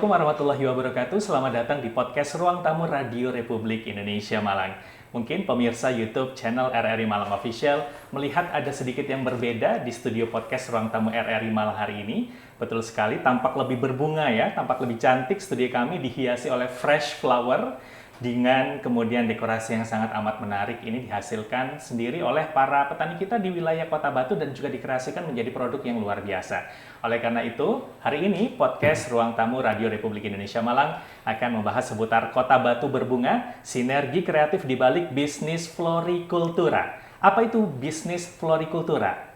Assalamualaikum warahmatullahi wabarakatuh. Selamat datang di podcast Ruang Tamu Radio Republik Indonesia Malang. Mungkin pemirsa YouTube channel RRI Malang Official melihat ada sedikit yang berbeda di studio podcast Ruang Tamu RRI Malang hari ini. Betul sekali, tampak lebih berbunga ya, tampak lebih cantik. Studio kami dihiasi oleh fresh flower dengan kemudian dekorasi yang sangat amat menarik. Ini dihasilkan sendiri oleh para petani kita di wilayah Kota Batu dan juga dikreasikan menjadi produk yang luar biasa. Oleh karena itu, hari ini podcast Ruang Tamu Radio Republik Indonesia Malang akan membahas seputar Kota Batu berbunga, sinergi kreatif di balik bisnis florikultura. Apa itu bisnis florikultura?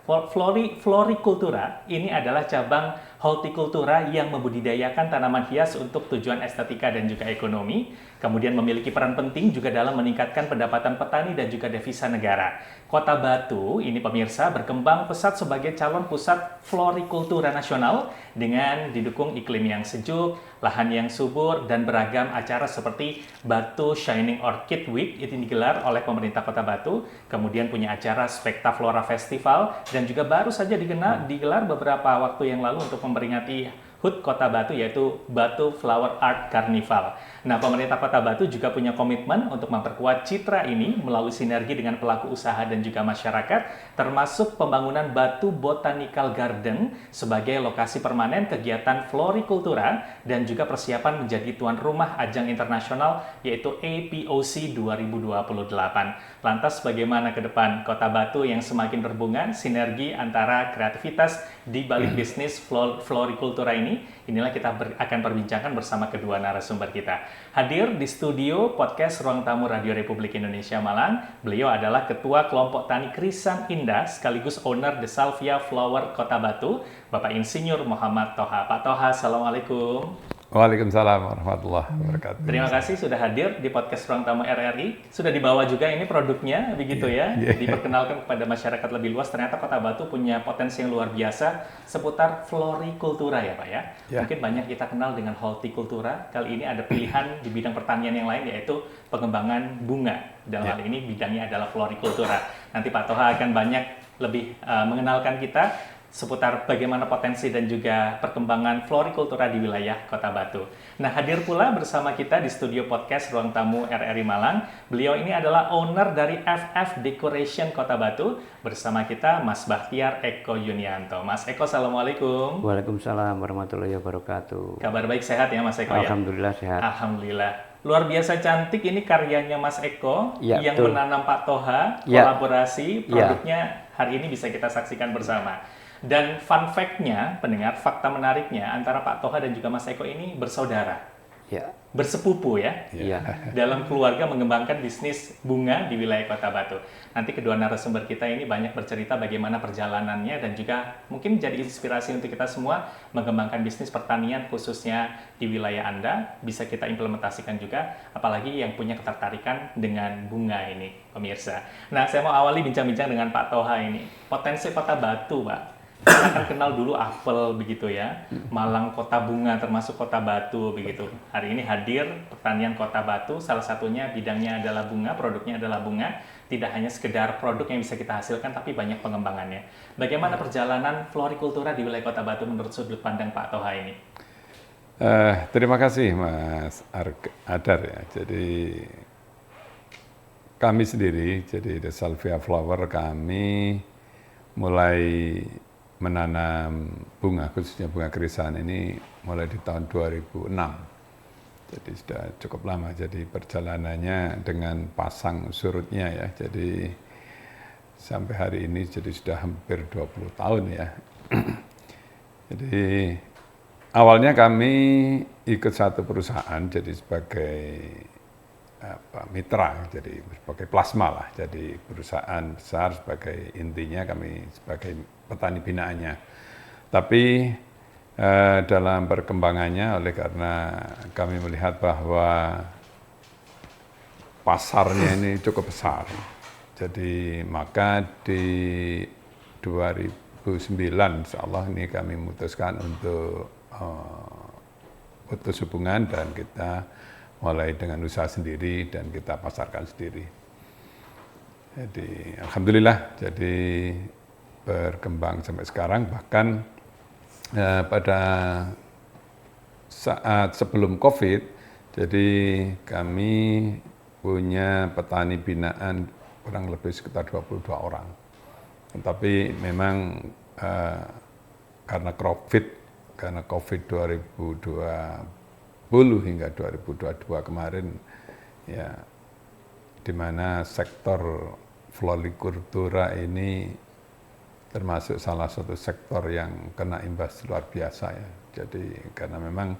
Florikultura ini adalah cabang hortikultura yang membudidayakan tanaman hias untuk tujuan estetika dan juga ekonomi, kemudian memiliki peran penting juga dalam meningkatkan pendapatan petani dan juga devisa negara. Kota Batu ini pemirsa berkembang pesat sebagai calon pusat florikultura nasional dengan didukung iklim yang sejuk, lahan yang subur, dan beragam acara seperti Batu Shining Orchid Week itu digelar oleh pemerintah Kota Batu, kemudian punya acara Spekta Flora Festival, dan juga baru saja digelar beberapa waktu yang lalu untuk memperingati HUT Kota Batu yaitu Batu Flower Art Carnival. Nah, pemerintah Kota Batu juga punya komitmen untuk memperkuat citra ini melalui sinergi dengan pelaku usaha dan juga masyarakat, termasuk pembangunan Batu Botanical Garden sebagai lokasi permanen kegiatan florikultura dan juga persiapan menjadi tuan rumah ajang internasional yaitu APOC 2028. Lantas bagaimana ke depan Kota Batu yang semakin berbunga, sinergi antara kreativitas di balik bisnis florikultura ini? Inilah kita akan perbincangkan bersama kedua narasumber kita. Hadir di studio podcast Ruang Tamu Radio Republik Indonesia Malang, beliau adalah Ketua Kelompok Tani Krisan Indah sekaligus owner The Salvia Flower Kota Batu, Bapak Insinyur Muhammad Toha. Pak Toha, Assalamualaikum. Waalaikumsalam warahmatullahi wabarakatuh. Terima kasih sudah hadir di podcast Ruang Tamu RRI. Sudah dibawa juga ini produknya, begitu ya. Diperkenalkan kepada masyarakat lebih luas. Ternyata Kota Batu punya potensi yang luar biasa seputar florikultura ya Pak ya. Mungkin banyak kita kenal dengan hortikultura. Kali ini ada pilihan di bidang pertanian yang lain yaitu pengembangan bunga. Dalam hal ini bidangnya adalah florikultura. Nanti Pak Toha akan banyak lebih mengenalkan kita seputar bagaimana potensi dan juga perkembangan florikultura di wilayah Kota Batu. Nah, hadir pula bersama kita di studio podcast Ruang Tamu RRI Malang. Beliau ini adalah owner dari FF Decoration Kota Batu. Bersama kita Mas Bahtiar Eko Yunianto. Mas Eko, Assalamualaikum. Waalaikumsalam warahmatullahi wabarakatuh. Kabar baik, sehat ya Mas Eko ya? Alhamdulillah sehat. Alhamdulillah. Luar biasa cantik ini karyanya Mas Eko Ya, yang betul. menanam Pak Toha, Ya. kolaborasi, produknya hari ini bisa kita saksikan bersama. Dan fun fact-nya, pendengar, fakta menariknya antara Pak Toha dan juga Mas Eko ini bersaudara, Ya. bersepupu ya, Iya. dalam keluarga mengembangkan bisnis bunga di wilayah Kota Batu. Nanti kedua narasumber kita ini banyak bercerita bagaimana perjalanannya dan juga mungkin jadi inspirasi untuk kita semua mengembangkan bisnis pertanian khususnya di wilayah Anda, bisa kita implementasikan juga, apalagi yang punya ketertarikan dengan bunga ini, pemirsa. Nah, saya mau awali bincang-bincang dengan Pak Toha ini. Potensi Kota Batu, Pak. Kita akan kenal dulu apel begitu ya, Malang Kota Bunga termasuk Kota Batu begitu. Hari ini hadir pertanian Kota Batu, salah satunya bidangnya adalah bunga, produknya adalah bunga. Tidak hanya sekedar produk yang bisa kita hasilkan, tapi banyak pengembangannya. Bagaimana perjalanan florikultura di wilayah Kota Batu menurut sudut pandang Pak Toha ini? Terima kasih Mas Adar ya. Jadi kami sendiri, jadi The Salvia Flower, kami mulai menanam bunga, khususnya bunga krisan ini mulai di tahun 2006. Jadi sudah cukup lama, jadi perjalanannya dengan pasang surutnya ya. Jadi sampai hari ini jadi sudah hampir 20 tahun ya. Jadi awalnya kami ikut satu perusahaan jadi sebagai mitra, jadi sebagai plasma lah, jadi perusahaan besar sebagai intinya kami sebagai petani binaannya. Tapi dalam perkembangannya oleh karena kami melihat bahwa pasarnya ini cukup besar, jadi maka di 2009 insyaallah ini kami memutuskan untuk putus hubungan dan kita mulai dengan usaha sendiri dan kita pasarkan sendiri. Jadi alhamdulillah jadi berkembang sampai sekarang, bahkan pada saat sebelum COVID, jadi kami punya petani binaan kurang lebih sekitar 22 orang. Tapi memang karena COVID 2020 hingga 2022 kemarin, ya, di mana sektor florikultura ini termasuk salah satu sektor yang kena imbas luar biasa ya. Jadi karena memang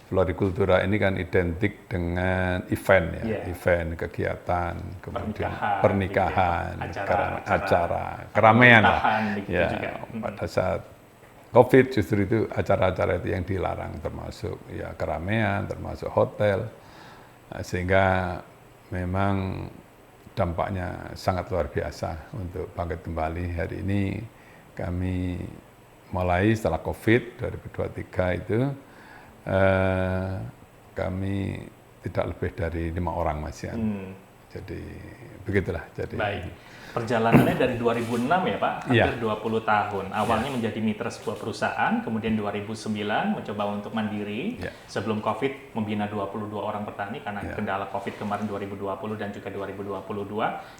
florikultura ini kan identik dengan event ya, event, kegiatan, kemudian pernikahan, acara, keramaian lah. Ya, pada saat COVID justru itu acara-acara itu yang dilarang, termasuk ya keramaian, termasuk hotel, sehingga memang dampaknya sangat luar biasa untuk bangkit kembali. Hari ini kami mulai setelah COVID 2023 itu kami tidak lebih dari 5 orang Mas Yan. Jadi begitulah. Jadi baik. Perjalanannya dari 2006 ya Pak, hampir 20 tahun. Awalnya menjadi mitra sebuah perusahaan, kemudian 2009 mencoba untuk mandiri. Sebelum COVID membina 22 orang petani karena kendala COVID kemarin 2020 dan juga 2022.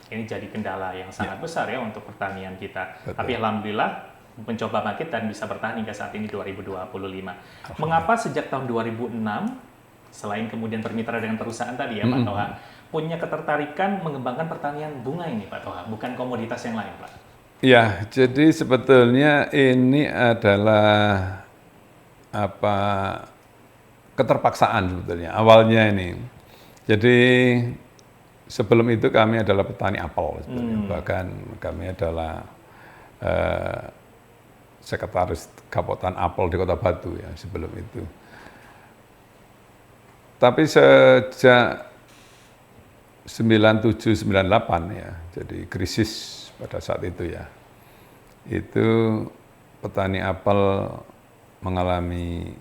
Ini jadi kendala yang sangat besar ya untuk pertanian kita. Betul. Tapi alhamdulillah mencoba bangkit dan bisa bertahan hingga saat ini 2025. Mengapa sejak tahun 2006 selain kemudian bermitra dengan perusahaan tadi ya Pak Toha, punya ketertarikan mengembangkan pertanian bunga ini Pak Toha, bukan komoditas yang lain Pak? Ya, jadi sebetulnya ini adalah keterpaksaan sebetulnya awalnya ini. Jadi sebelum itu kami adalah petani apel sebetulnya. Bahkan kami adalah sekretaris Kapotan Apel di Kota Batu ya sebelum itu. Tapi sejak 97-98 ya, jadi krisis pada saat itu ya, itu petani apel mengalami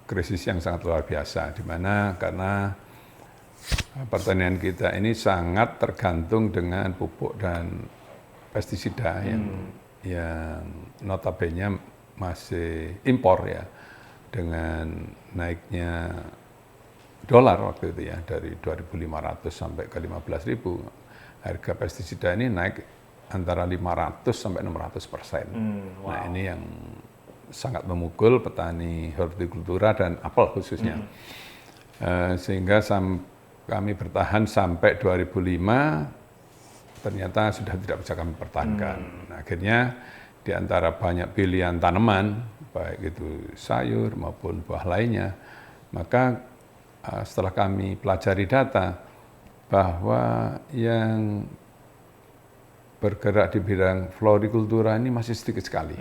krisis yang sangat luar biasa, di mana karena pertanian kita ini sangat tergantung dengan pupuk dan pestisida yang notabene masih impor ya, dengan naiknya dolar waktu itu ya, dari 2.500 sampai ke 15.000. Harga pestisida ini naik antara 500 sampai 600%. Nah ini yang sangat memukul petani hortikultura dan apel khususnya. Sehingga kami bertahan sampai 2005, ternyata sudah tidak bisa kami pertahankan. Nah, akhirnya di antara banyak pilihan tanaman, baik itu sayur maupun buah lainnya, maka setelah kami pelajari data bahwa yang bergerak di bidang florikultura ini masih sedikit sekali.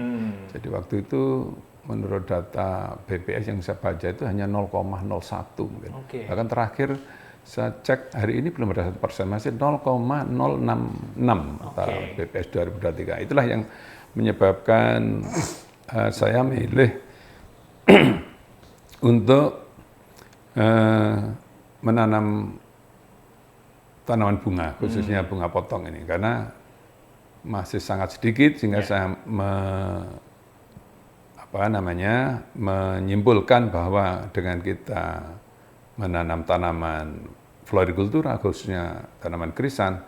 Jadi waktu itu menurut data BPS yang saya baca itu hanya 0,01 mungkin. Bahkan terakhir saya cek hari ini belum ada 1%, masih 0,066 atau BPS 2023. Itulah yang menyebabkan saya milih untuk menanam tanaman bunga, khususnya bunga potong ini, karena masih sangat sedikit, sehingga saya menyimpulkan bahwa dengan kita menanam tanaman florikultura, khususnya tanaman krisan,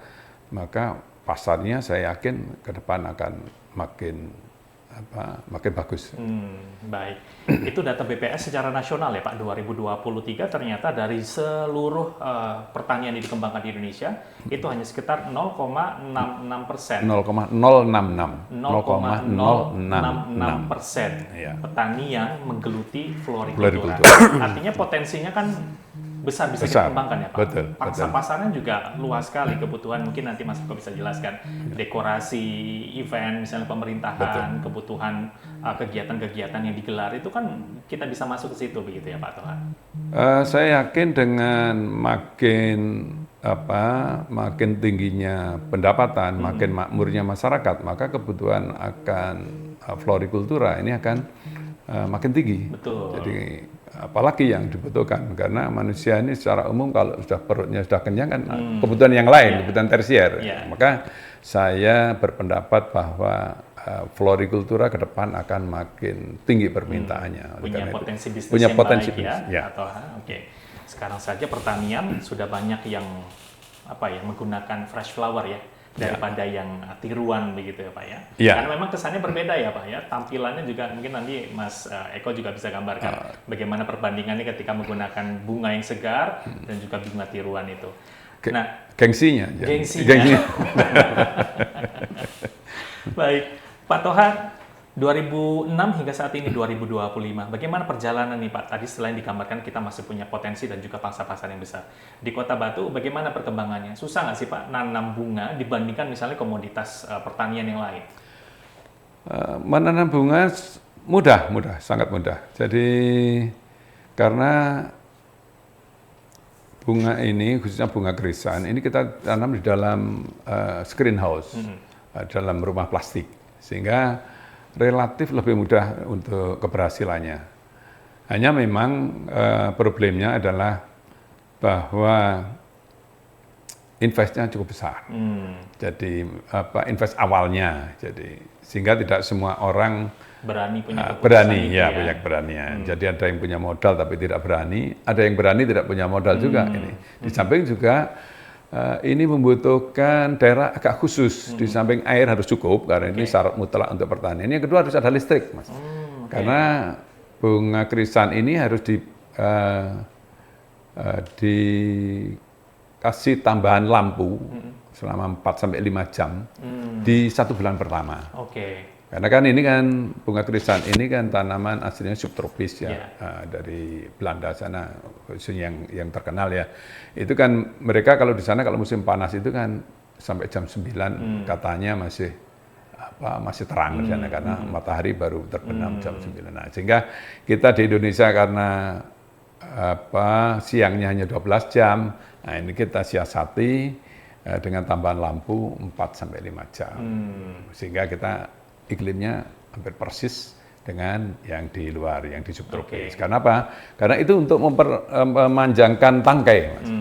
maka pasarnya saya yakin ke depan akan makin bagus. Baik. Itu data BPS secara nasional ya Pak, 2023 ternyata dari seluruh pertanian yang dikembangkan di Indonesia itu hanya sekitar 0,66%. 0,066% petani yang menggeluti florikultura. Artinya potensinya kan besar bisa dikembangkan ya Pak. Betul. Pasarnya juga luas sekali, kebutuhan mungkin nanti Mas Eko bisa jelaskan. Dekorasi, event, misalnya pemerintahan, kebutuhan kegiatan-kegiatan yang digelar itu kan kita bisa masuk ke situ begitu ya Pak Toha? Saya yakin dengan makin tingginya pendapatan, makin makmurnya masyarakat, maka kebutuhan akan florikultura ini akan makin tinggi. Betul. Jadi apalagi yang dibutuhkan, karena manusia ini secara umum kalau sudah perutnya sudah kenyang kan kebutuhan yang lain, kebutuhan tersier. Maka saya berpendapat bahwa florikultura ke depan akan makin tinggi permintaannya. Punya potensi bisnis punya yang potensi baik ya. ya. Atau oke. Sekarang saja pertanian sudah banyak yang menggunakan fresh flower ya daripada yang tiruan begitu ya Pak ya. Karena memang kesannya berbeda ya Pak ya. Tampilannya juga mungkin nanti Mas Eko juga bisa gambarkan bagaimana perbandingannya ketika menggunakan bunga yang segar dan juga bunga tiruan itu. Gengsinya. Baik, Pak Toha, 2006 hingga saat ini 2025, bagaimana perjalanan nih Pak? Tadi selain digambarkan kita masih punya potensi dan juga pangsa pasar yang besar. Di Kota Batu, bagaimana perkembangannya? Susah nggak sih Pak nanam bunga dibandingkan misalnya komoditas pertanian yang lain? Menanam bunga mudah, sangat mudah. Jadi karena bunga ini, khususnya bunga krisan, ini kita tanam di dalam screen house, dalam rumah plastik. Sehingga relatif lebih mudah untuk keberhasilannya. Hanya memang problemnya adalah bahwa investnya cukup besar. Jadi invest awalnya, sehingga tidak semua orang punya keberanian. Jadi ada yang punya modal tapi tidak berani, ada yang berani tidak punya modal juga ini. Di samping juga ini membutuhkan daerah agak khusus. Di samping air harus cukup karena ini syarat mutlak untuk pertanian. Yang kedua harus ada listrik, Mas. Karena bunga krisan ini harus dikasih tambahan lampu selama 4 sampai 5 jam di 1 bulan pertama. Karena kan ini kan bunga krisan ini kan tanaman aslinya subtropis ya, dari Belanda sana, khususnya yang terkenal ya. Itu kan mereka kalau di sana kalau musim panas itu kan sampai jam 9 katanya masih terang di sana karena matahari baru terbenam jam 9. Nah, sehingga kita di Indonesia karena siangnya hanya 12 jam, nah ini kita siasati dengan tambahan lampu 4 sampai 5 jam. Sehingga kita iklimnya hampir persis dengan yang di luar, yang di subtropis. Karena apa? Karena itu untuk memanjangkan tangkai, Mas.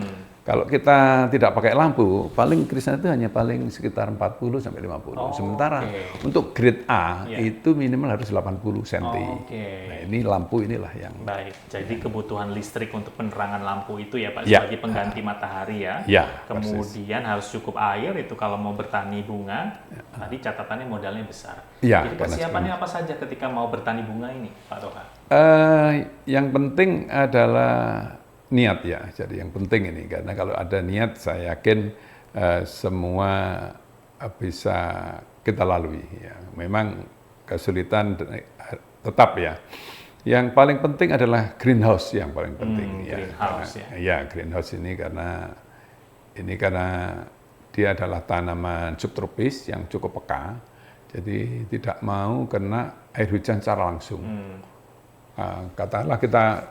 Kalau kita tidak pakai lampu, paling krisan itu hanya paling sekitar 40 sampai 50. Sementara untuk grade A itu minimal harus 80 cm. Nah, ini lampu inilah yang baik. Jadi kebutuhan listrik untuk penerangan lampu itu ya Pak sebagai pengganti matahari ya. Kemudian harus cukup air itu kalau mau bertani bunga. Tadi catatannya modalnya besar. Jadi persiapannya apa saja ketika mau bertani bunga ini, Pak Toha? Yang penting adalah niat ya, jadi yang penting ini karena kalau ada niat saya yakin semua bisa kita lalui ya. Memang kesulitan tetap ya. Yang paling penting adalah greenhouse yang paling penting ya. Greenhouse greenhouse ini karena dia adalah tanaman subtropis yang cukup peka, jadi tidak mau kena air hujan secara langsung. Katakanlah kita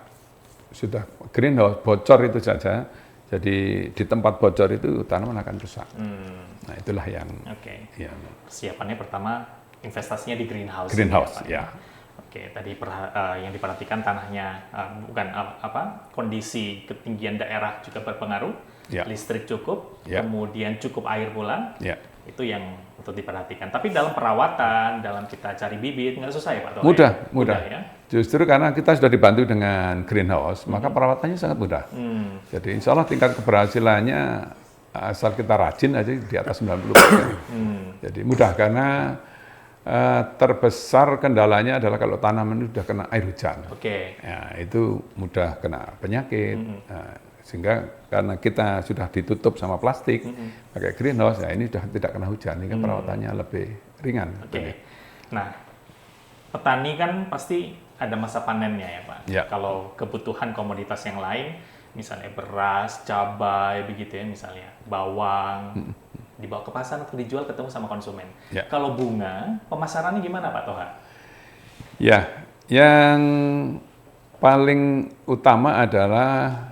sudah greenhouse bocor itu saja, jadi di tempat bocor itu tanaman akan rusak. Nah itulah yang persiapannya pertama investasinya di greenhouse. Tadi yang diperhatikan tanahnya kondisi ketinggian daerah juga berpengaruh, listrik cukup, kemudian cukup air pula. Itu yang untuk diperhatikan. Tapi dalam perawatan, dalam kita cari bibit, nggak susah ya Pak Toha? Mudah ya. Justru karena kita sudah dibantu dengan greenhouse, maka perawatannya sangat mudah. Jadi insya Allah tingkat keberhasilannya asal kita rajin aja di atas 90%. Jadi mudah karena terbesar kendalanya adalah kalau tanaman itu sudah kena air hujan. Ya, itu mudah kena penyakit. Sehingga karena kita sudah ditutup sama plastik pakai greenhouse, ya ini sudah tidak kena hujan, ini kan perawatannya lebih ringan. Nah, petani kan pasti ada masa panennya ya Pak. Kalau kebutuhan komoditas yang lain, misalnya beras, cabai, begitu ya misalnya, bawang, dibawa ke pasar untuk dijual ketemu sama konsumen. Kalau bunga, pemasarannya gimana Pak Toha? Ya, yang paling utama adalah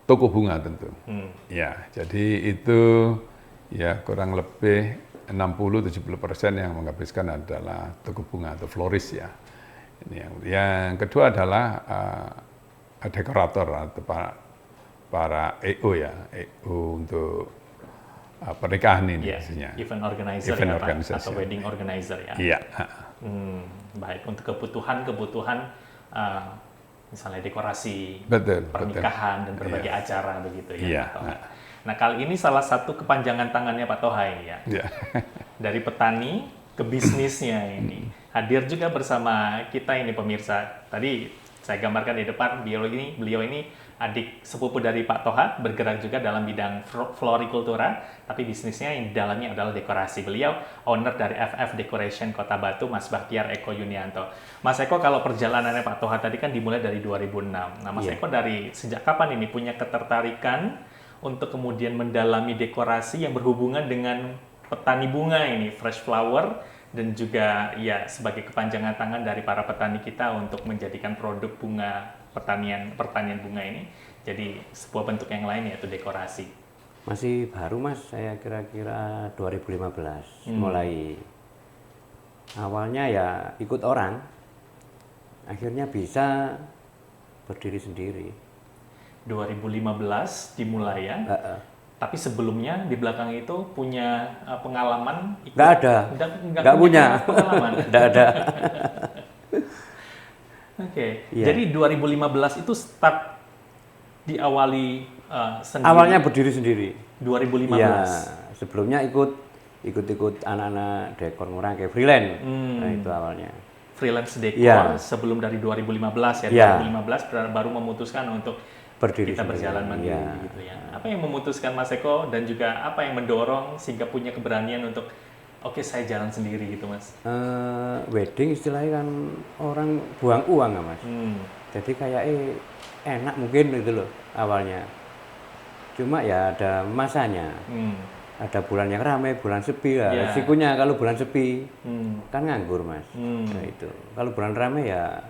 toko bunga tentu. Ya, jadi itu ya kurang lebih 60-70% yang menghabiskan adalah toko bunga atau floris ya. Ini yang kedua adalah dekorator atau para EO ya, EO untuk pernikahan ini Ya, maksudnya. event organizer Event ya Pak, organisasi. atau wedding organizer ya. Iya. Baik, untuk kebutuhan misalnya dekorasi Betul. pernikahan dan berbagai Iya. acara begitu ya Iya. Pak Toha. Nah kali ini salah satu kepanjangan tangannya Pak Toha ini ya. Iya. Dari petani ke bisnisnya ini. Hadir juga bersama kita ini pemirsa. Tadi saya gambarkan di depan beliau ini adik sepupu dari Pak Toha, bergerak juga dalam bidang florikultura, tapi bisnisnya yang di dalamnya adalah dekorasi. Beliau owner dari FF Decoration Kota Batu, Mas Bahtiar Eko Yunianto. Mas Eko, kalau perjalanannya Pak Toha tadi kan dimulai dari 2006. Nah Mas Eko dari sejak kapan ini punya ketertarikan untuk kemudian mendalami dekorasi yang berhubungan dengan petani bunga ini, fresh flower, dan juga ya sebagai kepanjangan tangan dari para petani kita untuk menjadikan produk bunga pertanian bunga ini jadi sebuah bentuk yang lain yaitu dekorasi. Masih baru Mas, saya kira-kira 2015 mulai. Awalnya ya ikut orang, akhirnya bisa berdiri sendiri. 2015 dimulai ya. Tapi sebelumnya di belakang itu punya pengalaman ikut? Nggak ada. Nggak punya pengalaman. Nggak ada. Oke. Iya. Jadi 2015 itu start diawali sendiri. Awalnya berdiri sendiri. 2015. Iya, sebelumnya ikut anak-anak dekor murah kayak freelance. Nah, itu awalnya. Freelance dekor Iya. sebelum dari 2015 ya. Iya. 2015 baru memutuskan untuk Berdiri kita sendiri. berjalan mandiri Iya. gitu ya. Apa yang memutuskan Mas Eko dan juga apa yang mendorong sehingga punya keberanian untuk oke saya jalan sendiri gitu Mas? Wedding istilahnya kan orang buang uang ya Mas. Jadi kayak enak mungkin gitu loh awalnya. Cuma ya ada masanya. Ada bulan yang ramai, bulan sepi lah. Yeah. Resikonya kalau bulan sepi kan nganggur Mas. Nah itu. Kalau bulan ramai ya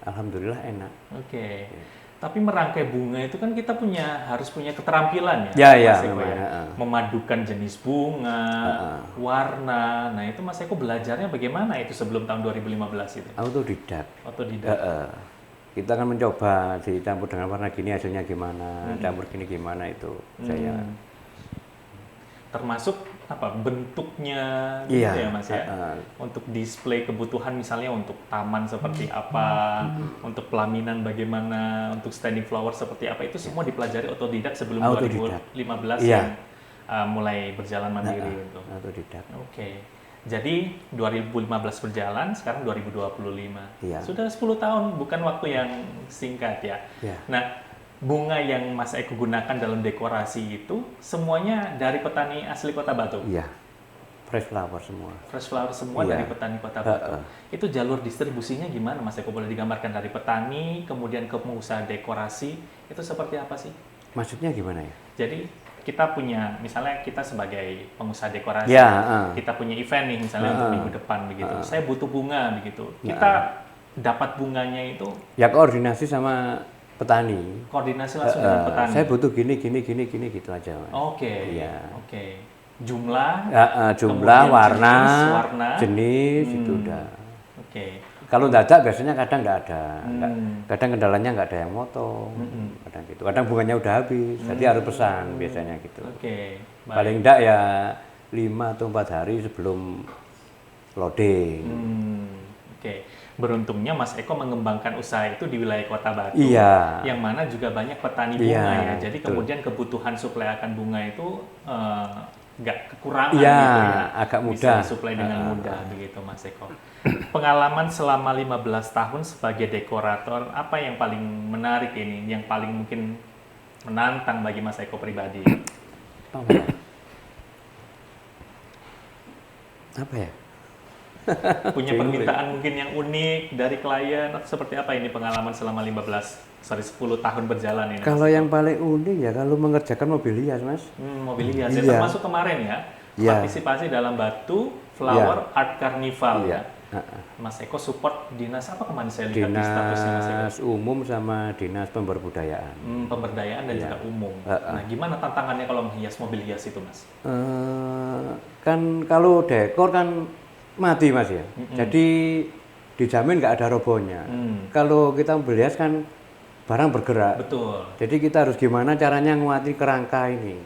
alhamdulillah enak. Oke. Tapi merangkai bunga itu kan kita harus punya keterampilan Ya, Mas ya, Eko memang, ya. Memadukan jenis bunga, warna. Nah itu Mas Eko belajarnya bagaimana itu sebelum tahun 2015 itu? Autodidak. Otodidak. Kita kan mencoba dicampur dengan warna gini hasilnya gimana, campur gini gimana itu saya. Termasuk apa bentuknya gitu Iya, ya Mas ya. Untuk display kebutuhan misalnya untuk taman seperti apa, untuk pelaminan bagaimana, untuk standing flower seperti apa itu semua dipelajari otodidak sebelum Autodidak. 2015 Iya. yang mulai berjalan mandiri itu. Autodidak. Oke. Jadi 2015 berjalan, sekarang 2025. Iya. Sudah 10 tahun, bukan waktu yang singkat ya. Iya. Nah, bunga yang Mas Eko gunakan dalam dekorasi itu semuanya dari petani asli Kota Batu. Iya. Fresh flower semua. Fresh flower semua Iya. dari petani Kota Batu. Itu jalur distribusinya gimana Mas Eko? Boleh digambarkan dari petani, kemudian ke pengusaha dekorasi, itu seperti apa sih? Maksudnya gimana ya? Jadi kita punya, misalnya kita sebagai pengusaha dekorasi, Ya, kita punya event nih misalnya untuk minggu depan begitu. Saya butuh bunga begitu. Kita dapat bunganya itu Ya koordinasi sama petani. koordinasi langsung dengan petani. Saya butuh gini gitu aja Mas. Oke. Iya. Oke. Jumlah, Jumlah, kemudian warna, jenis itu udah. Oke. Kalau dadak biasanya kadang nggak ada, kadang kendalanya nggak ada yang motong, kadang gitu. Kadang bunganya udah habis, jadi harus pesan biasanya gitu. Oke. Baik. Paling enggak ya 5 atau 4 hari sebelum loading. Oke. Beruntungnya Mas Eko mengembangkan usaha itu di wilayah Kota Batu, Iya. yang mana juga banyak petani bunga Iya, ya. Jadi betul. kemudian kebutuhan suplai akan bunga itu nggak kekurangan Iya, gitu ya. agak Bisa mudah. disuplai dengan mudah begitu Mas Eko. Pengalaman selama 15 tahun sebagai dekorator, apa yang paling menarik ini, yang paling mungkin menantang bagi Mas Eko pribadi? Apa ya? Punya permintaan mungkin yang unik dari klien, atau seperti apa ini pengalaman selama 10 tahun berjalan ini? Kalau yang paling unik ya kalau mengerjakan mobil hias Mas. Mobil hias, ya, Iya. termasuk kemarin ya, Iya. partisipasi dalam Batu Flower Art Carnival Iya. ya. Mas Eko support dinas apa kemarin saya lihat di statusnya Mas Eko? Dinas umum sama dinas pemberdayaan. Pemberdayaan dan Iya. juga umum. Nah, gimana tantangannya kalau menghias mobil hias itu, Mas? Kan kalau dekor kan mati Mas ya. Jadi dijamin nggak ada robohnya. Kalau kita mobil hias kan barang bergerak. Betul. Jadi kita harus gimana caranya nguatin kerangka ini.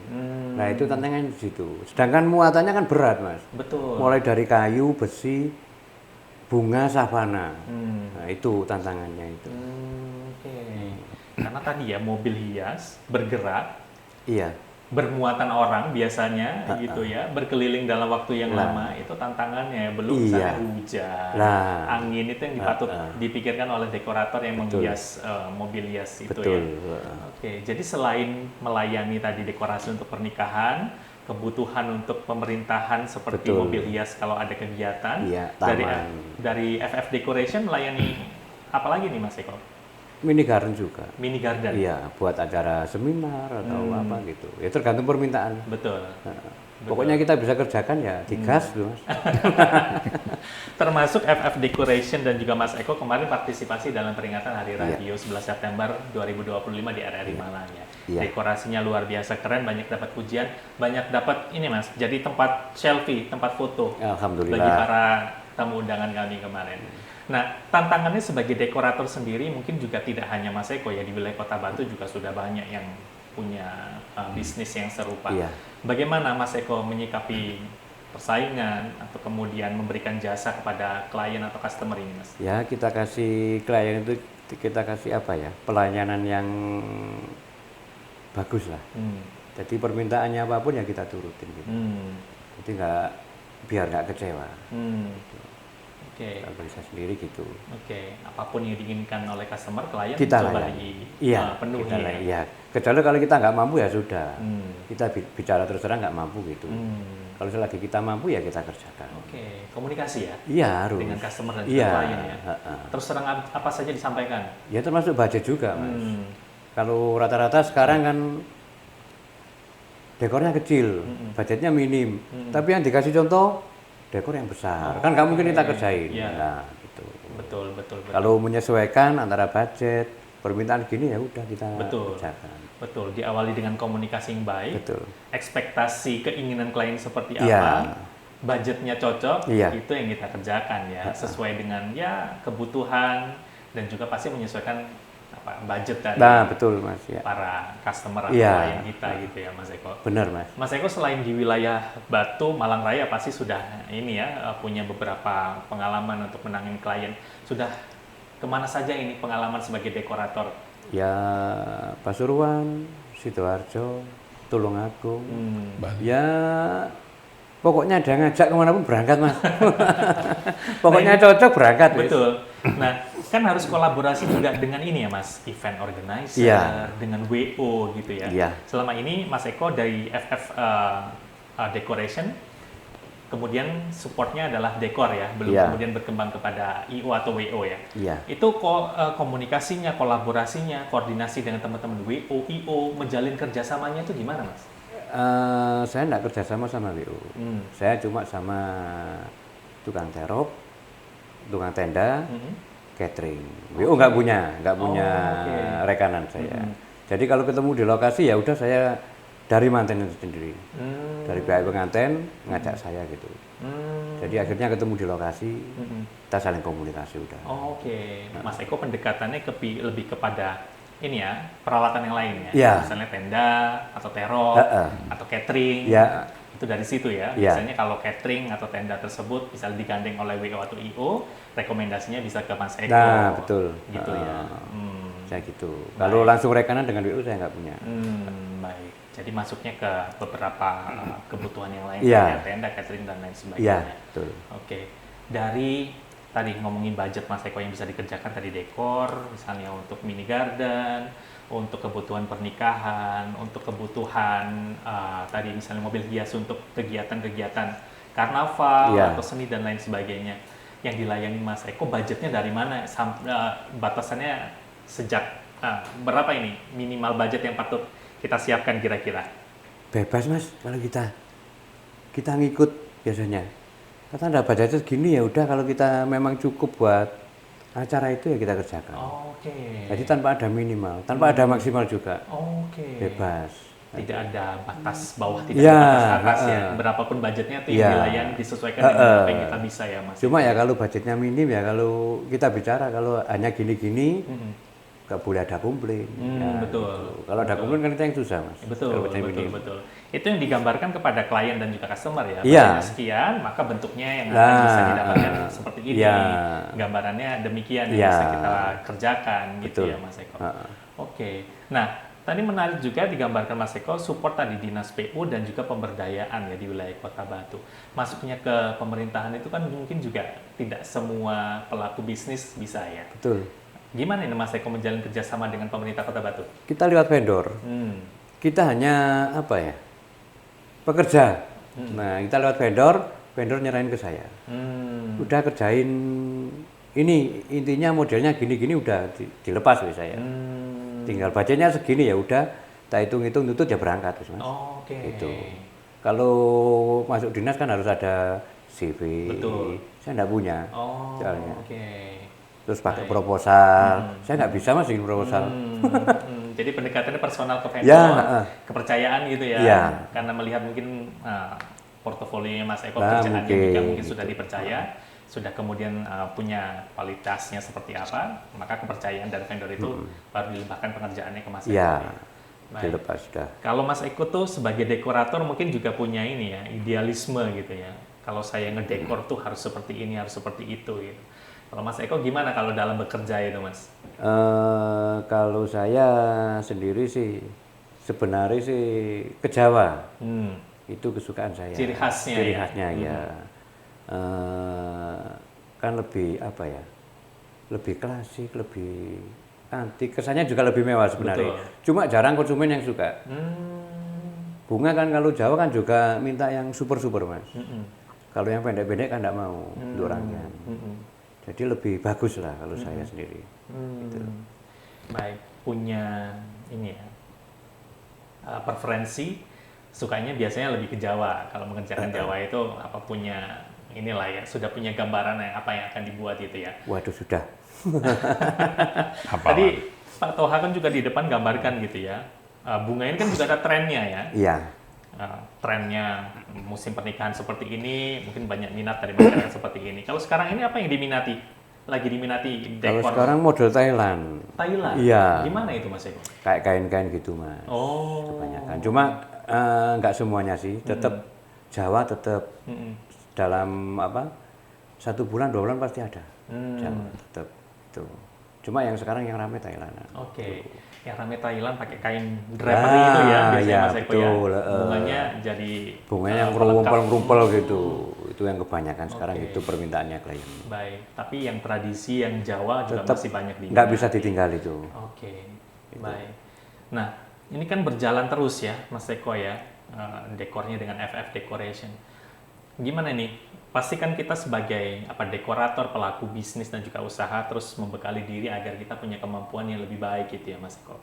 Nah itu tantangannya di situ. Sedangkan muatannya kan berat mas. Betul. Mulai dari kayu, besi, bunga, savana. Nah itu tantangannya itu. Oke. Karena tadi ya mobil hias bergerak, Iya. bermuatan orang biasanya gitu ya, berkeliling dalam waktu yang lama, itu tantangannya. Belum misalnya hujan, angin, itu yang dipatut dipikirkan oleh dekorator yang menghias mobil hias itu ya. Oke, jadi selain melayani tadi dekorasi untuk pernikahan, kebutuhan untuk pemerintahan seperti mobil hias kalau ada kegiatan, dari FF Decoration melayani apa lagi nih Mas Eko? Mini garden juga. Mini garden. Iya, buat acara seminar atau apa gitu. Ya tergantung permintaan. Betul. Pokoknya kita bisa kerjakan ya digas tuh mas. Termasuk FF Decoration dan juga Mas Eko kemarin partisipasi dalam peringatan Hari Radio 11 September 2025 di RRI Malang ya. Dekorasinya luar biasa keren, banyak dapat pujian, banyak dapat ini Mas, jadi tempat selfie, tempat foto. Alhamdulillah. Bagi para tamu undangan kami kemarin. Nah, tantangannya sebagai dekorator sendiri mungkin juga tidak hanya Mas Eko ya, di wilayah Kota Batu juga sudah banyak yang punya bisnis yang serupa. Bagaimana Mas Eko menyikapi persaingan atau kemudian memberikan jasa kepada klien atau customer ini Mas? Ya, kita kasih klien itu kita kasih apa ya, pelayanan yang bagus lah. Jadi permintaannya apapun ya kita turutin gitu. Jadi biar nggak kecewa. Kita bisa sendiri gitu. Apapun yang diinginkan oleh customer, klien kita coba dipenuhi. Iya. Kecuali kalau kita nggak mampu ya sudah. Kita bicara terus terang nggak mampu gitu. Kalau selagi kita mampu ya kita kerjakan. Komunikasi ya? Iya harus. Dengan customer dan juga klien ya. Terus terang apa saja disampaikan? Ya termasuk budget juga mas. Kalau rata-rata sekarang kan dekornya kecil, budgetnya minim. Tapi yang dikasih contoh dekor yang besar, kan nggak mungkin kita kerjain. Nah, gitu. Betul. Kalau menyesuaikan antara budget, permintaan gini ya udah kita kerjakan. Betul, diawali dengan komunikasi yang baik, ekspektasi keinginan klien seperti apa, budgetnya cocok, itu yang kita kerjakan ya, sesuai dengan kebutuhan dan juga pasti menyesuaikan budget dari mas, para customer atau klien kita gitu ya Mas Eko. Benar mas. Mas Eko selain di wilayah Batu, Malang Raya pasti sudah ini ya punya beberapa pengalaman untuk menangani klien. Sudah kemana saja ini pengalaman sebagai dekorator? Ya Pasuruan, Sidoarjo, Tulungagung, ya pokoknya ada ngajak kemanapun berangkat mas. Pokoknya cocok berangkat. Betul. Nah, kan harus kolaborasi juga dengan ini ya Mas, event organizer, dengan WO gitu ya. Selama ini Mas Eko dari FF Decoration, kemudian supportnya adalah dekor ya, belum kemudian berkembang kepada IO atau WO ya. Itu komunikasinya, kolaborasinya, koordinasi dengan teman-teman WO, IO, menjalin kerjasamanya itu gimana Mas? Saya nggak kerjasama sama WO, saya cuma sama tukang terop, tukang tenda, catering. WO nggak punya rekanan saya. Jadi kalau ketemu di lokasi ya udah saya dari manten itu sendiri, dari pihak pengantin ngajak saya gitu. Jadi akhirnya ketemu di lokasi, kita saling komunikasi udah. Mas Eko pendekatannya lebih kepada ini ya, peralatan yang lain ya, misalnya tenda atau terop atau catering, itu dari situ ya. Biasanya kalau catering atau tenda tersebut bisa digandeng oleh WO atau IO, rekomendasinya bisa ke Mas Eko. Nah betul. Gitu ya. Saya gitu. Kalau langsung rekanan dengan WO saya nggak punya. Baik. Jadi masuknya ke beberapa kebutuhan yang lain, kayak tenda, catering dan lain sebagainya. Betul. Dari tadi ngomongin budget Mas Eko yang bisa dikerjakan tadi dekor, misalnya untuk mini garden, untuk kebutuhan pernikahan, untuk kebutuhan tadi misalnya mobil hias untuk kegiatan-kegiatan karnaval atau seni dan lain sebagainya. Yang dilayani Mas Eko budgetnya dari mana? Batasannya sejak berapa ini minimal budget yang patut kita siapkan kira-kira? Bebas Mas, kalau kita ngikut biasanya. Kata ada budgetnya segini ya udah, kalau kita memang cukup buat acara itu ya kita kerjakan. Jadi tanpa ada minimal, tanpa ada maksimal juga. Bebas. Tidak ada batas bawah, tidak ada batas atas ya. Berapapun budgetnya itu yang dilayani disesuaikan dengan apa yang kita bisa ya Mas. Cuma ya kalau budgetnya minim ya, kalau kita bicara kalau hanya gini-gini, nggak boleh ada komplain. Betul. Gitu. Kalau ada komplain kan itu yang susah, Mas. Betul. Itu yang digambarkan kepada klien dan juga customer ya. Iya. Sekian, maka bentuknya yang akan bisa didapatkan seperti ini. Iya. Gambarannya demikian yang bisa kita kerjakan gitu Betul. ya, Mas Eko. Oke. Nah, tadi menarik juga digambarkan Mas Eko, support tadi Dinas PU dan juga pemberdayaan ya di wilayah Kota Batu. Masuknya ke pemerintahan itu kan mungkin juga tidak semua pelaku bisnis bisa ya. Betul. Gimana ini Mas Eko menjalin kerjasama dengan pemerintah Kota Batu? Kita lewat vendor. Kita hanya apa ya? Pekerja. Nah, kita lewat vendor nyerahin ke saya. Udah kerjain ini, intinya modelnya gini-gini udah dilepas oleh saya. Tinggal budgetnya segini ya udah, tak hitung-hitung tutut ya berangkat Mas. Oke. Itu. Kalau masuk dinas kan harus ada CV. Betul. Saya enggak punya. Soalnya. Oke. Terus pakai proposal. Saya nggak bisa Mas bikin proposal. Jadi pendekatannya personal ke vendor, Ya, kepercayaan gitu ya. Ya. Karena melihat mungkin portofolionya Mas Eko, kerjaannya juga mungkin sudah dipercaya, sudah kemudian punya kualitasnya seperti apa, maka kepercayaan dari vendor itu baru dilimpahkan pengerjaannya ke Mas Eko. Ya, Baik. dilepas sudah. Kalau Mas Eko tuh sebagai dekorator mungkin juga punya ini ya, idealisme gitu ya. Kalau saya ngedekor tuh harus seperti ini, harus seperti itu gitu. Kalau Mas Eko gimana kalau dalam bekerja itu Mas? Kalau saya sendiri sih sebenarnya sih ke Jawa. Itu kesukaan saya. Ciri khasnya Ciri ya? khasnya ya. Kan lebih apa ya? Lebih klasik, lebih antik. Kesannya juga lebih mewah sebenarnya. Betul. Cuma jarang konsumen yang suka. Bunga kan kalau Jawa kan juga minta yang super-super Mas. Kalau yang pendek-pendek kan enggak mau orangnya. Jadi lebih bagus lah kalau saya sendiri. Gitu. Baik, punya ini ya preferensi, sukanya biasanya lebih ke Jawa. Kalau mengerjakan Jawa itu apa punya inilah ya, sudah punya gambaran apa yang akan dibuat itu ya. Waduh sudah. Tadi Pak Toha kan juga di depan gambarkan gitu ya. Bunga ini kan juga ada trennya ya. Iya. Trennya musim pernikahan seperti ini, mungkin banyak minat dari masyarakat seperti ini. Kalau sekarang ini apa yang diminati? Lagi diminati dekor? Kalau sekarang model Thailand. Thailand? Iya. Gimana itu Mas Eko? Kayak kain-kain gitu Mas. Kebanyakan. Cuma nggak semuanya sih. Tetap Jawa tetap dalam apa? 1 bulan 2 bulan pasti ada. Jawa tetap itu. Cuma yang sekarang yang ramai Thailand. Oke. Yang ramai Thailand pakai kain drapery itu ya biasanya Mas Eko ya. Bunganya jadi bunganya yang rumpel-rumpel gitu. Itu yang kebanyakan sekarang itu permintaannya klien. Baik, tapi yang tradisi yang Jawa juga tetap masih banyak diminati. Nggak bisa ditinggal itu. Oke. Baik. Nah, ini kan berjalan terus ya Mas Eko ya. Dekornya dengan FF Decoration. Gimana nih? Pasti kan kita sebagai dekorator, pelaku bisnis dan juga usaha terus membekali diri agar kita punya kemampuan yang lebih baik gitu ya Mas Eko.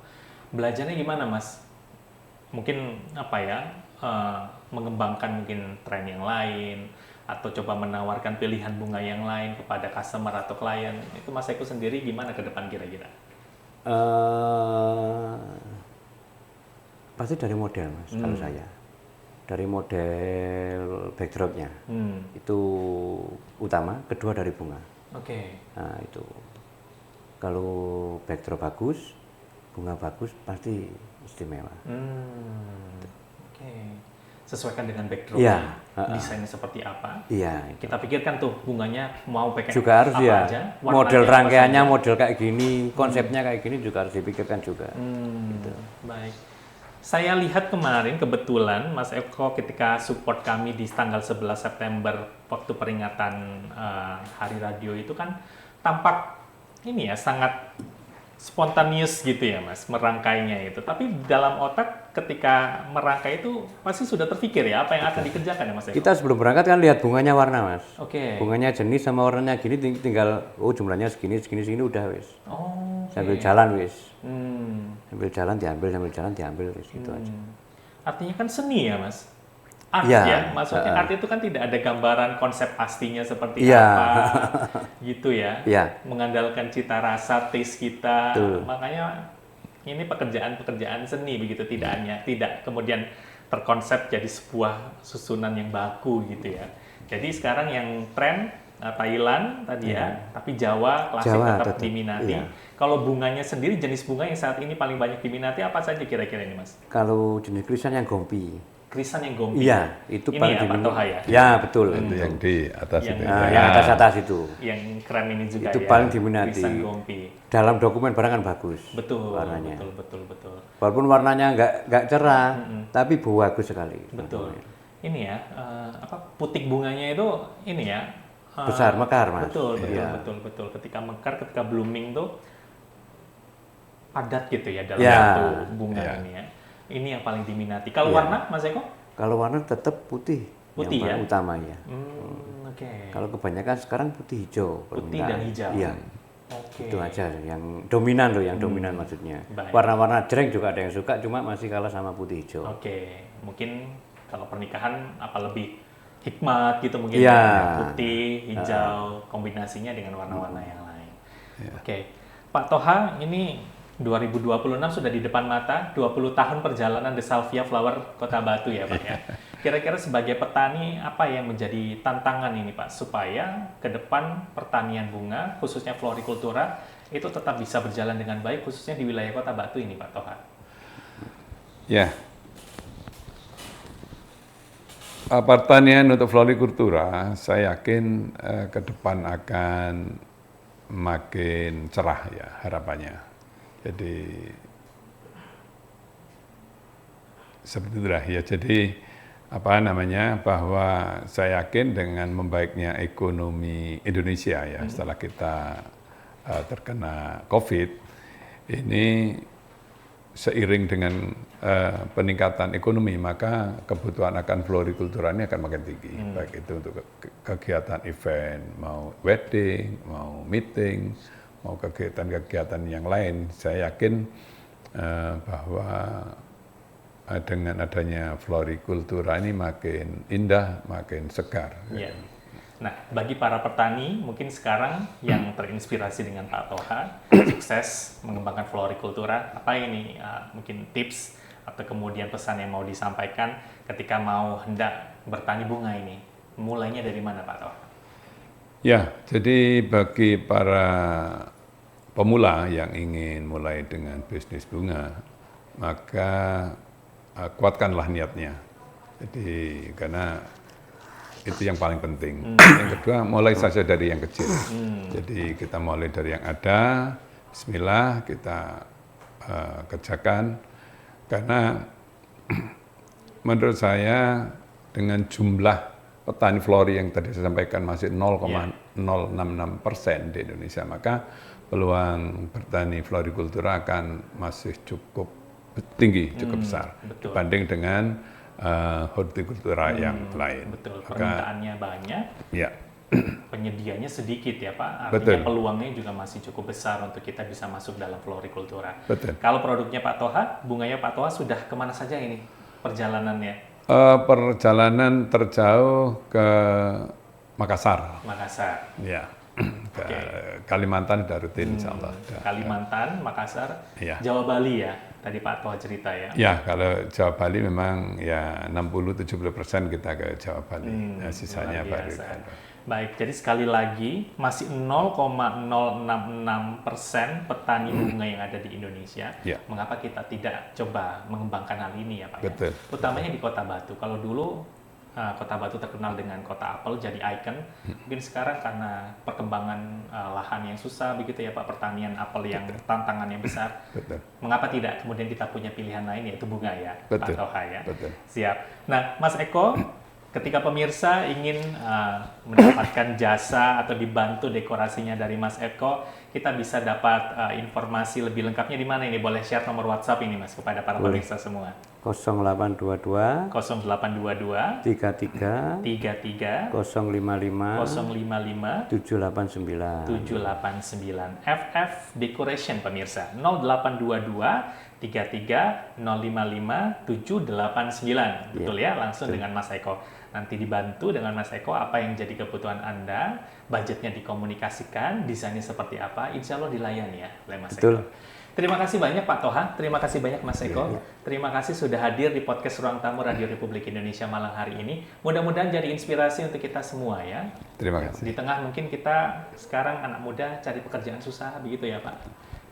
Belajarnya gimana Mas? Mungkin mengembangkan mungkin tren yang lain atau coba menawarkan pilihan bunga yang lain kepada customer atau klien. Itu Mas Eko sendiri gimana ke depan kira-kira? Pasti dari model Mas kalau saya. Dari model backdropnya itu utama, kedua dari bunga. Nah itu kalau backdrop bagus, bunga bagus pasti istimewa. Sesuaikan dengan backdrop, desainnya seperti apa? Iya. Kita pikirkan tuh bunganya mau pakai juga harus apa ya. aja, Model rangkaiannya model kayak gini, konsepnya kayak gini juga harus dipikirkan juga. Gitu. Baik. Saya lihat kemarin kebetulan Mas Eko ketika support kami di tanggal 11 September waktu peringatan Hari Radio itu kan tampak ini ya sangat spontanius gitu ya Mas merangkainya itu. Tapi dalam otak ketika merangkai itu pasti sudah terpikir ya apa yang akan dikerjakan ya Mas Eko. Kita sebelum berangkat kan lihat bunganya warna Mas. Bunganya jenis sama warnanya gini tinggal jumlahnya segini udah wis. Sambil jalan wis. Sambil jalan diambil wis gitu aja. Artinya kan seni ya Mas. Art ya, maksudnya art itu kan tidak ada gambaran konsep pastinya seperti apa gitu ya. Mengandalkan cita rasa, taste kita. Makanya ini pekerjaan seni begitu, tidak kemudian terkonsep jadi sebuah susunan yang baku gitu ya. Jadi sekarang yang tren Thailand tadi ya, tapi Jawa klasik Jawa tetap tetap, diminati. iya. Kalau bunganya sendiri, jenis bunga yang saat ini paling banyak diminati apa saja kira-kira ini Mas? Kalau jenis krisan yang gompi. Krisan yang gompi. Iya, itu ini paling ya, Pak Toha ya? Ya, betul. Itu yang di atas Yang- itu. Nah, yang atas-atas itu. Yang krem ini juga Itu ya. paling diminati. Krisan gompi. Dalam dokumen barang kan bagus. Betul, warnanya. betul. Walaupun warnanya nggak cerah, tapi bagus sekali. Betul. Ini ya, putik bunganya itu ini ya. Besar, mekar, Mas. Betul. Iya. Ketika mekar, ketika blooming tuh padat gitu ya dalam Ya. satu bunga ini ya. Ini yang paling diminati. Kalau warna, Mas Eko? Kalau warna tetap putih. Putih yang paling ya? utama ya. Oke. Kalau kebanyakan sekarang putih hijau. Putih permintaan. dan hijau. Iya. Oke. Itu aja yang dominan loh, yang dominan maksudnya. Baik. Warna-warna jreng juga ada yang suka, cuma masih kalah sama putih hijau. Oke. Mungkin kalau pernikahan apa lebih hikmat gitu mungkin Iya. ya. Putih, hijau, kombinasinya dengan warna-warna yang lain. Oke. Pak Toha, ini 2026 sudah di depan mata, 20 tahun perjalanan The Salvia Flower Kota Batu ya Pak ya. Kira-kira sebagai petani, apa yang menjadi tantangan ini Pak, supaya ke depan pertanian bunga, khususnya florikultura, itu tetap bisa berjalan dengan baik, khususnya di wilayah Kota Batu ini Pak Toha? Ya. Pertanian untuk florikultura, saya yakin ke depan akan makin cerah ya harapannya. Jadi seperti itulah ya. Jadi bahwa saya yakin dengan membaiknya ekonomi Indonesia ya setelah kita terkena COVID ini seiring dengan peningkatan ekonomi maka kebutuhan akan florikultura ini akan makin tinggi. Baik itu untuk kegiatan event, mau wedding, mau meeting, mau kegiatan-kegiatan yang lain. Saya yakin bahwa dengan adanya florikultura ini makin indah, makin segar. Iya. Nah, bagi para petani, mungkin sekarang yang terinspirasi dengan Pak Toha, sukses mengembangkan florikultura, apa ini mungkin tips atau kemudian pesan yang mau disampaikan ketika mau hendak bertani bunga ini? Mulainya dari mana Pak Toha? Ya, jadi bagi para pemula yang ingin mulai dengan bisnis bunga, maka kuatkanlah niatnya. Jadi karena itu yang paling penting. Yang kedua, mulai saja dari yang kecil. Jadi kita mulai dari yang ada, bismillah kita kerjakan. Karena menurut saya dengan jumlah petani flori yang tadi saya sampaikan masih 0,066% di Indonesia, maka peluang bertani florikultura akan masih cukup tinggi, cukup besar dibanding dengan hortikultura yang lain. Betul, permintaannya banyak, ya. penyedianya sedikit ya Pak, Betul. artinya peluangnya juga masih cukup besar untuk kita bisa masuk dalam florikultura. Betul. Kalau produknya Pak Toha, bunganya Pak Toha sudah kemana saja ini perjalanannya? Perjalanan terjauh ke Makassar, Makassar. ya. Ke Kalimantan sudah rutin, insya Allah. Kalimantan, Makassar, Iya. Jawa Bali ya, tadi Pak Toha cerita ya. Ya, kalau Jawa Bali memang ya 60-70% kita ke Jawa Bali, nah, sisanya Luar baru. biasa. Baik, jadi sekali lagi masih 0,066% petani bunga yang ada di Indonesia. Ya. Mengapa kita tidak coba mengembangkan hal ini ya Pak? ya? Betul. Utamanya di Kota Batu. Kalau dulu Kota Batu terkenal dengan kota apel, jadi ikon. Mungkin sekarang karena perkembangan lahan yang susah begitu ya Pak, pertanian apel yang tantangannya besar. Betul. Mengapa tidak kemudian kita punya pilihan lain yaitu bunga ya, Betul. Pak Toha ya? Betul. Siap. Nah, Mas Eko, ketika pemirsa ingin mendapatkan jasa atau dibantu dekorasinya dari Mas Eko, kita bisa dapat informasi lebih lengkapnya di mana ini? Boleh share nomor WhatsApp ini Mas kepada para pemirsa semua. 0822 0822 33 33 055 055 789. 789 FF Decoration pemirsa 0822 33 055 789 betul ya, langsung dengan Mas Eko. Nanti dibantu dengan Mas Eko apa yang jadi kebutuhan Anda, budgetnya dikomunikasikan, desainnya seperti apa, insya Allah dilayani ya oleh Mas Betul. Eko. Terima kasih banyak Pak Toha, terima kasih banyak Mas Eko, terima kasih sudah hadir di podcast Ruang Tamu Radio Republik Indonesia Malang hari ini. Mudah-mudahan jadi inspirasi untuk kita semua ya. Terima kasih. Di tengah mungkin kita sekarang anak muda cari pekerjaan susah begitu ya Pak.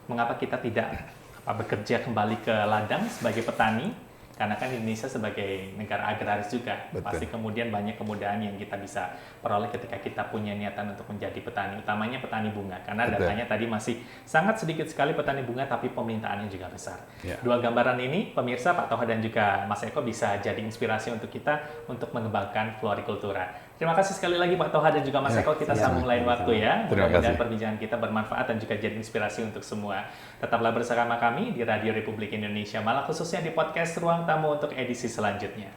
Mengapa kita tidak bekerja kembali ke ladang sebagai petani? Karena kan Indonesia sebagai negara agraris juga, pasti kemudian banyak kemudahan yang kita bisa peroleh ketika kita punya niatan untuk menjadi petani, utamanya petani bunga. Karena datanya tadi masih sangat sedikit sekali petani bunga, tapi permintaannya juga besar. Dua gambaran ini, pemirsa Pak Toha dan juga Mas Eko bisa jadi inspirasi untuk kita untuk mengembangkan florikultura. Terima kasih sekali lagi Pak Toha dan juga Mas Eko, kita sambung lain waktu ya. Mudah-mudahan perbincangan kita bermanfaat dan juga jadi inspirasi untuk semua. Tetaplah bersama kami di Radio Republik Indonesia Malang, khususnya di podcast Ruang Tamu untuk edisi selanjutnya.